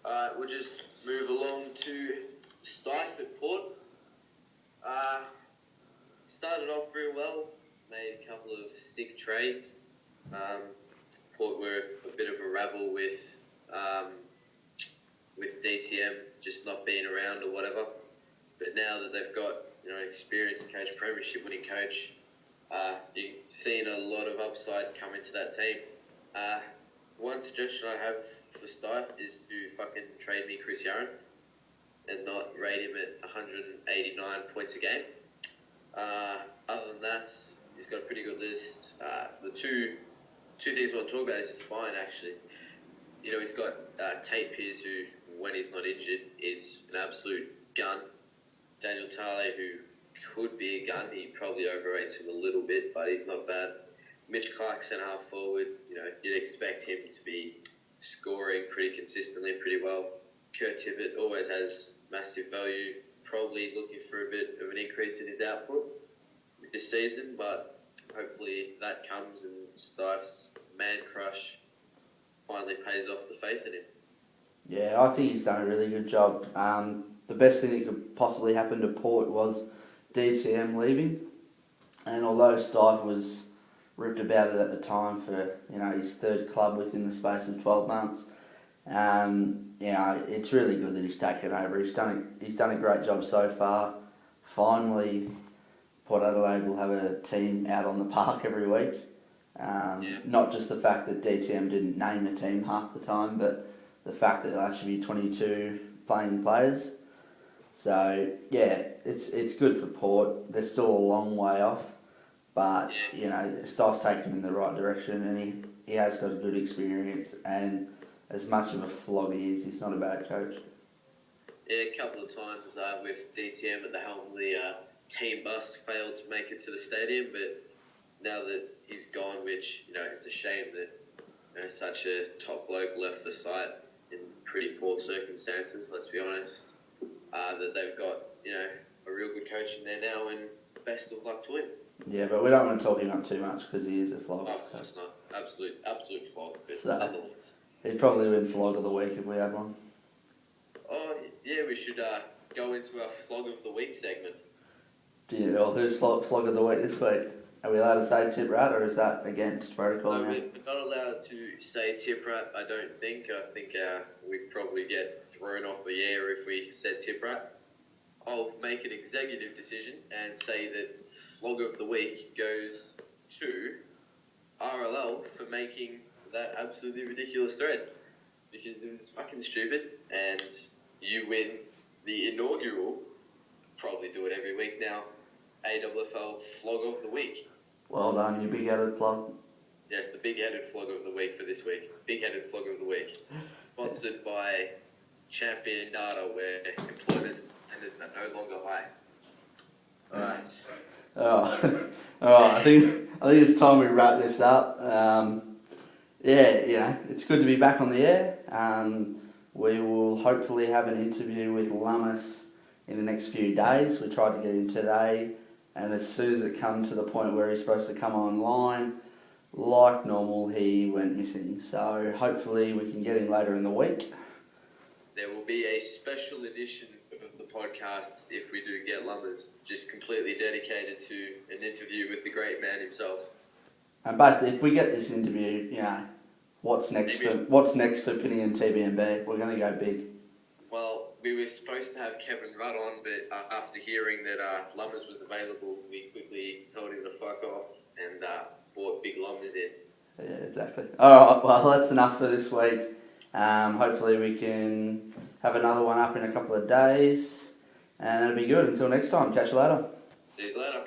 Alright, we'll just move along to Stike at Port. Started off very well, made a couple of sick trades. Port were a bit of a rabble with DTM just not being around or whatever. But now that they've got an experienced coach, premiership winning coach, you've seen a lot of upside come into that team. One suggestion I have for Stike is to fucking trade me Chris Yarran and not rate him at 189 points a game. Other than that, he's got a pretty good list. The two things I want to talk about is his spine, actually. He's got Tate Pearce, who, when he's not injured, is an absolute gun. Daniel Tale, who could be a gun. He probably overrates him a little bit, but he's not bad. Mitch Clark, centre half forward. You'd expect him to be scoring pretty consistently, pretty well. Kurt Tippett always has massive value. Probably looking for a bit of an increase in his output this season, but hopefully that comes and Stike's man crush finally pays off the faith in him. Yeah, I think he's done a really good job. The best thing that could possibly happen to Port was DTM leaving, and although Stike was ripped about it at the time for his third club within the space of 12 months, it's really good that he's taken over. He's done a great job so far. Finally, Port Adelaide will have a team out on the park every week. Not just the fact that DTM didn't name a team half the time, but the fact that there'll actually be 22 playing players. So it's good for Port. They're still a long way off, but Stike's taken him in the right direction, and he has got a good experience. And as much of a flog he is, he's not a bad coach. Yeah, a couple of times with DTM at the helm, the team bus failed to make it to the stadium, but now that he's gone, which it's a shame that such a top bloke left the site in pretty poor circumstances. Let's be honest. That they've got a real good coach in there now, and best of luck to him. Yeah, but we don't want to talk him up too much because he is a flog. Of course not. Absolute flog. But so, he'd probably win flog of the week if we had one. Oh yeah, we should go into our flog of the week segment. Do you know who's flog of the week this week? Are we allowed to say Tip Rat, or is that against protocol? No, we're not allowed to say Tip Rat, I don't think. I think we'd probably get thrown off the air if we said Tip Rat. I'll make an executive decision and say that flog of the week goes to RLL for making that absolutely ridiculous thread. Because it was fucking stupid, and you win the inaugural, probably do it every week now, AFL flog of the week. Well done, you big-headed flog. Yes, the big-headed flog of the week for this week. Big-headed flog of the week. Sponsored by Champion Data, where employment standards are no longer high. Alright. Alright, I think it's time we wrap this up. It's good to be back on the air. We will hopefully have an interview with Lummis in the next few days. We tried to get him today, and as soon as it comes to the point where he's supposed to come online, like normal, he went missing. So hopefully we can get him later in the week. There will be a special edition of the podcast if we do get Lummers, just completely dedicated to an interview with the great man himself. And basically, if we get this interview, what's next for Penny and TBNB? We're going to go big. Well, we were supposed to have Kevin Rudd on, but after hearing that Lummers was available, we quickly told him to fuck off and brought Big Lummers in. Yeah, exactly. Alright, well, that's enough for this week. Hopefully we can have another one up in a couple of days, and it'll be good. Until next time, catch you later. See you later.